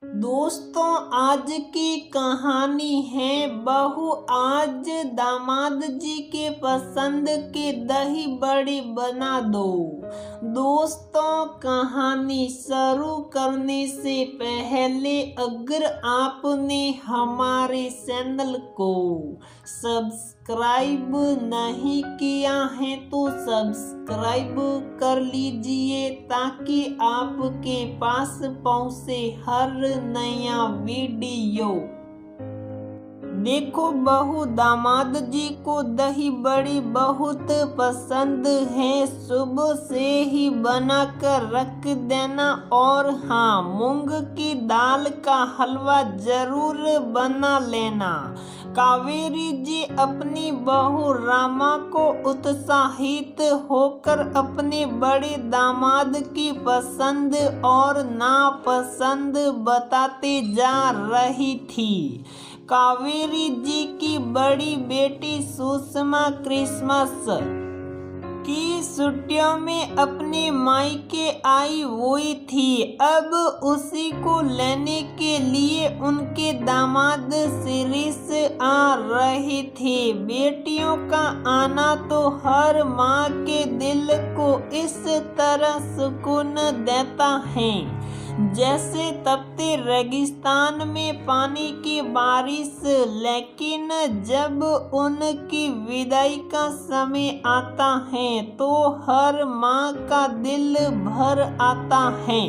दोस्तों, आज की कहानी है बहू आज दामाद जी के पसंद के दही बड़े बना दो। दोस्तों, कहानी शुरू करने से पहले अगर आपने हमारे चैनल को सब्सक्राइब नहीं किया है तो सब्सक्राइब कर लीजिए ताकि आपके पास पहुंचे हर नया वीडियो। देखो, बहू दामाद जी को दही बड़ी बहुत पसंद है। सुबह से ही बना कर रख देना। और हाँ, मूंग की दाल का हलवा जरूर बना लेना। कावेरी जी अपनी बहू रामा को उत्साहित होकर अपने बड़े दामाद की पसंद और नापसंद बताते जा रही थी। कावेरी जी की बड़ी बेटी सुषमा क्रिसमस की छुट्टियों में अपने मायके आई हुई थी। अब उसी को लेने के लिए उनके दामाद शिरीष आ रहे थे। बेटियों का आना तो हर माँ के दिल को इस तरह सुकून देता है जैसे तपते रेगिस्तान में पानी की बारिश। लेकिन जब उनकी विदाई का समय आता है तो हर माँ का दिल भर आता है।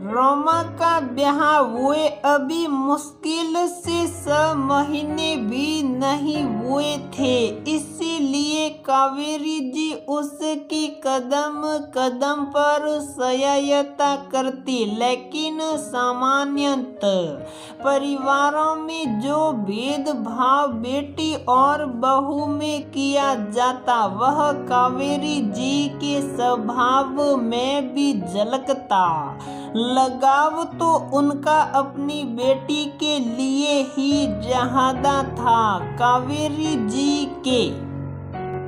रोमा का ब्याह हुए अभी मुश्किल से 6 महीने भी नहीं हुए थे, इसीलिए कावेरी जी उसकी कदम कदम पर सहायता करती। लेकिन सामान्यतः परिवारों में जो भेदभाव बेटी और बहू में किया जाता वह कावेरी जी के स्वभाव में भी झलकता। लगाव तो उनका अपनी बेटी के लिए ही ज्यादा था। कावेरी जी के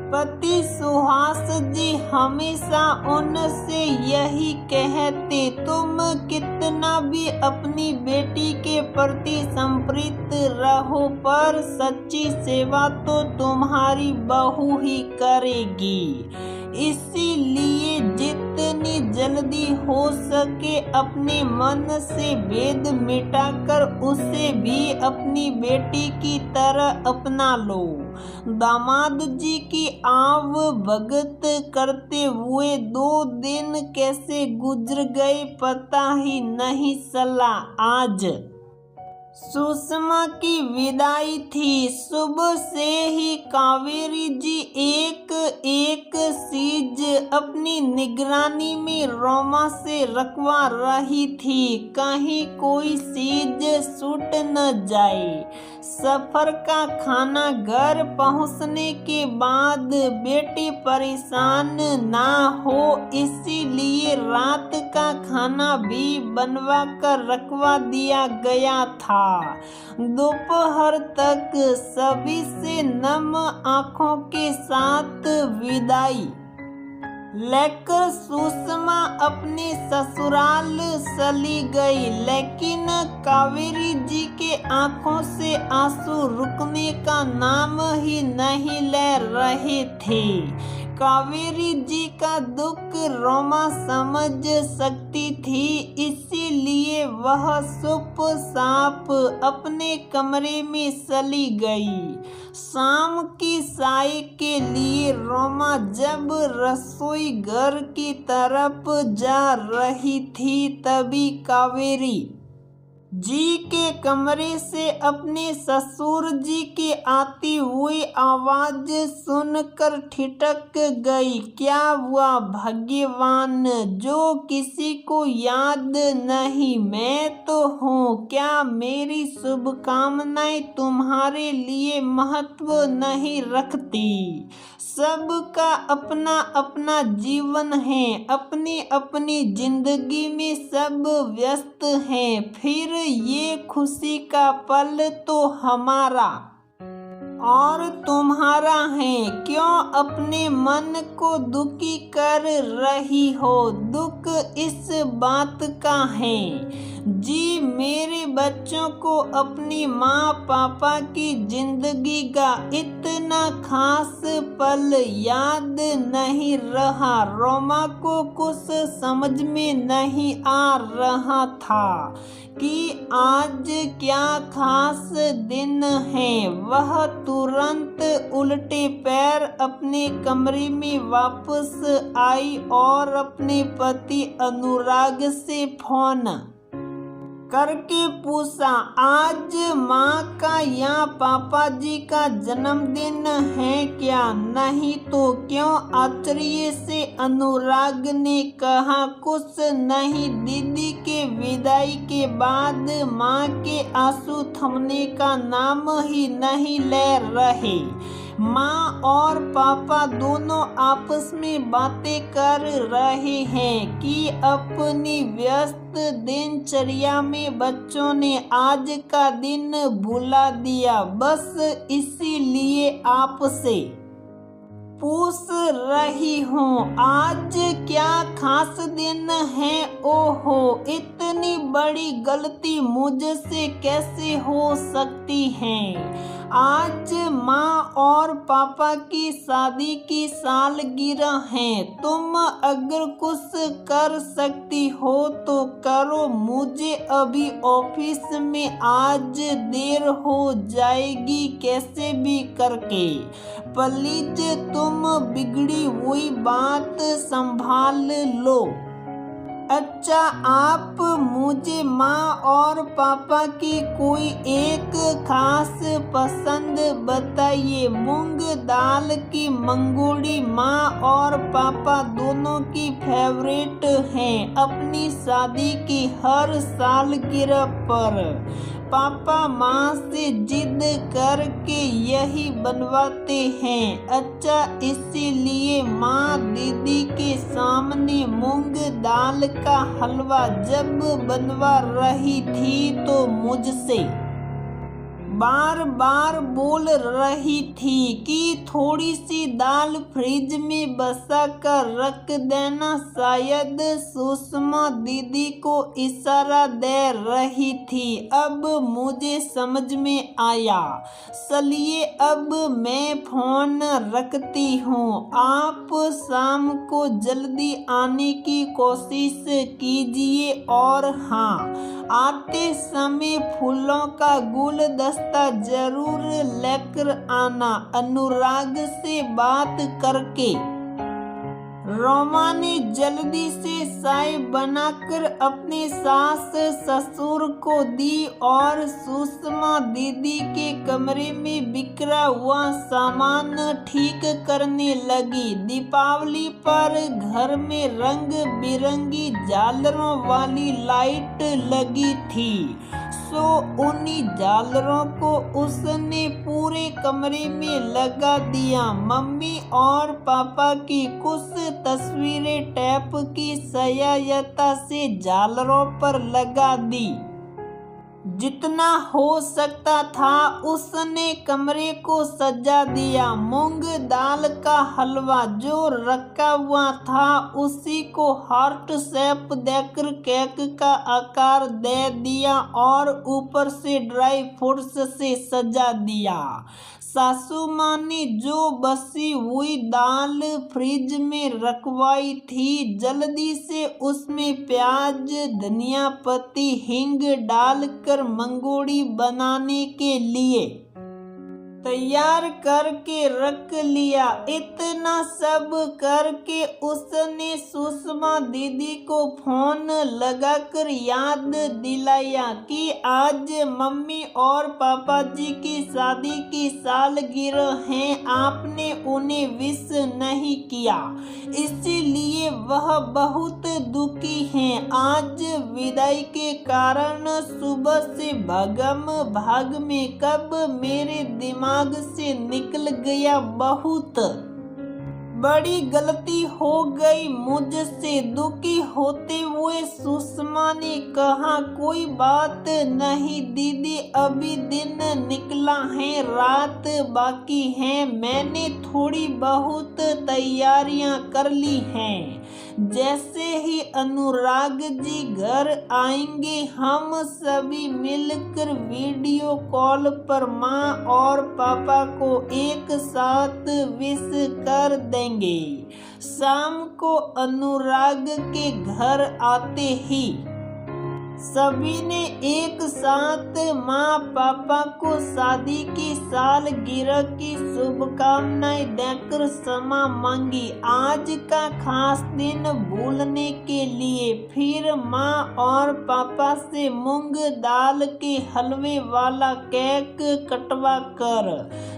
पति सुहास जी हमेशा उनसे यही कहते, तुम कितना भी अपनी बेटी के प्रति समर्पित रहो पर सच्ची सेवा तो तुम्हारी बहू ही करेगी। इसीलिए जितनी जल्दी हो सके अपने मन से भेद मिटाकर उसे भी अपनी बेटी की तरह अपना लो। दामाद जी की आव भगत करते हुए 2 दिन कैसे गुजर गए पता ही नहीं चला। आज सुषमा की विदाई थी। सुबह से ही कावेरी जी एक चीज अपनी निगरानी में रोमा से रखवा रही थी, कहीं कोई चीज छूट न जाए। सफर का खाना घर पहुंचने के बाद बेटी परेशान ना हो इसीलिए रात का खाना भी बनवा कर रखवा दिया गया था। दोपहर तक सभी से नम आंखों के साथ विदाई लेकर सुषमा अपने ससुराल चली गई। लेकिन कावेरी जी के आंखों से आंसू रुकने का नाम ही नहीं ले रहे थे। कावेरी जी का दुख रोमा समझ सकती थी, इसीलिए वह चुपचाप अपने कमरे में चली गई। शाम की चाय के लिए रोमा जब रसोई घर की तरफ जा रही थी तभी कावेरी जी के कमरे से अपने ससुर जी की आती हुई आवाज सुनकर ठिठक गई। क्या हुआ भगवान, जो किसी को याद नहीं, मैं तो हूँ। क्या मेरी शुभकामनाएं तुम्हारे लिए महत्व नहीं रखती? सबका अपना अपना जीवन है, अपनी अपनी जिंदगी में सब व्यस्त हैं। फिर ये खुशी का पल तो हमारा और तुम्हारा है। क्यों अपने मन को दुखी कर रही हो? दुख इस बात का है जी, मेरे बच्चों को अपनी माँ पापा की जिंदगी का इतना खास पल याद नहीं रहा। रोमा को कुछ समझ में नहीं आ रहा था कि आज क्या खास दिन है। वह तुरंत उल्टे पैर अपने कमरे में वापस आई और अपने पति अनुराग से फोन करके पूछा, आज माँ का या पापा जी का जन्मदिन है क्या? नहीं तो क्यों? आश्चर्य से अनुराग ने कहा, कुछ नहीं। दीदी के विदाई के बाद माँ के आंसू थमने का नाम ही नहीं ले रहे। माँ और पापा दोनों आपस में बातें कर रहे हैं कि अपनी व्यस्त दिनचर्या में बच्चों ने आज का दिन भुला दिया। बस इसीलिए आपसे पूछ रही हूँ, आज क्या खास दिन है? ओहो, इतनी बड़ी गलती मुझसे कैसे हो सकती है? आज माँ और पापा की शादी की सालगिरह है। तुम अगर कुछ कर सकती हो तो करो। मुझे अभी ऑफिस में आज देर हो जाएगी कैसे भी करके। प्लीज तुम बिगड़ी हुई बात संभाल लो। अच्छा, आप मुझे माँ और पापा की कोई एक खास पसंद बताइए। मूंग दाल की मंगोड़ी माँ और पापा दोनों की फेवरेट हैं। अपनी शादी की हर सालगिरह पर पापा माँ से जिद करके यही बनवाते हैं। अच्छा, इसीलिए माँ दीदी के सामने मूंग दाल का हलवा जब बनवा रही थी तो मुझसे बार बार बोल रही थी कि थोड़ी सी दाल फ्रिज में बसा कर रख देना। शायद सुषमा दीदी को इशारा दे रही थी। अब मुझे समझ में आया। चलिए अब मैं फोन रखती हूँ। आप शाम को जल्दी आने की कोशिश कीजिए और हाँ, आते समय फूलों का गुलदस्ता जरूर लेकर आना। अनुराग से बात करके रोमा ने जल्दी से चाय बनाकर अपने सास ससुर को दी और सुषमा दीदी के कमरे में बिखरा हुआ सामान ठीक करने लगी। दीपावली पर घर में रंग बिरंगी झालरों वाली लाइट लगी थी, सो उन्हीं झालरों को उसने पूरे कमरे में लगा दिया। मम्मी और पापा की कुछ तस्वीरें टेप की सहायता से झालरों पर लगा दी। जितना हो सकता था उसने कमरे को सजा दिया। मूंग दाल का हलवा जो रखा हुआ था उसी को हार्ट शेप देकर केक का आकार दे दिया और ऊपर से ड्राई फ्रूट्स से सजा दिया। सासू माँ ने जो बसी हुई दाल फ्रिज में रखवाई थी, जल्दी से उसमें प्याज, धनिया पत्ती, हींग डालकर मंगोड़ी बनाने के लिए तैयार करके रख लिया। इतना सब करके उसने सुषमा दीदी को फोन लगाकर याद दिलाया कि आज मम्मी और पापा जी की शादी की सालगिरह है, आपने उन्हें विश नहीं किया, इसीलिए वह बहुत दुखी हैं। आज विदाई के कारण सुबह से भागम भाग में कब मेरे दिमाग से निकल गया। बहुत बड़ी गलती हो गई मुझसे। दुखी होते हुए सुषमा ने कहा, कोई बात नहीं दीदी, अभी दिन निकला है, रात बाकी है, मैंने थोड़ी बहुत तैयारियां कर ली हैं। जैसे ही अनुराग जी घर आएंगे हम सभी मिलकर वीडियो कॉल पर माँ और पापा को एक साथ विश कर देंगे। शाम को अनुराग के घर आते ही सभी ने एक साथ माँ पापा को शादी की सालगिरह की शुभकामनाएं देकर क्षमा मांगी। आज का खास दिन भूलने के लिए फिर माँ और पापा से मूंग दाल के हलवे वाला केक कटवा कर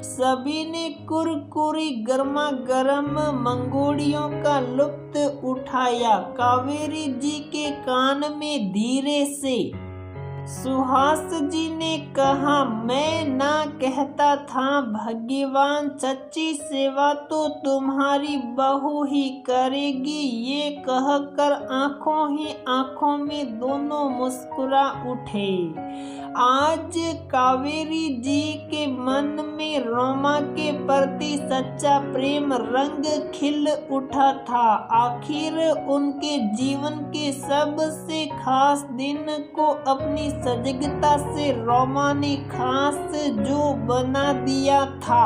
सभी ने कुरकुरी गर्मा गर्म मंगोड़ियों का लुत्फ उठाया। कावेरी जी के कान में धीरे से सुहास जी ने कहा, मैं ना कहता था भगवान, सच्ची सेवा तो तुम्हारी बहू ही करेगी। ये कहकर आंखों ही आंखों में दोनों मुस्कुरा उठे। आज कावेरी जी के मन में रोमा के प्रति सच्चा प्रेम रंग खिल उठा था। आखिर उनके जीवन के सबसे खास दिन को अपनी सजगता से रोमा ने खास जो बना दिया था।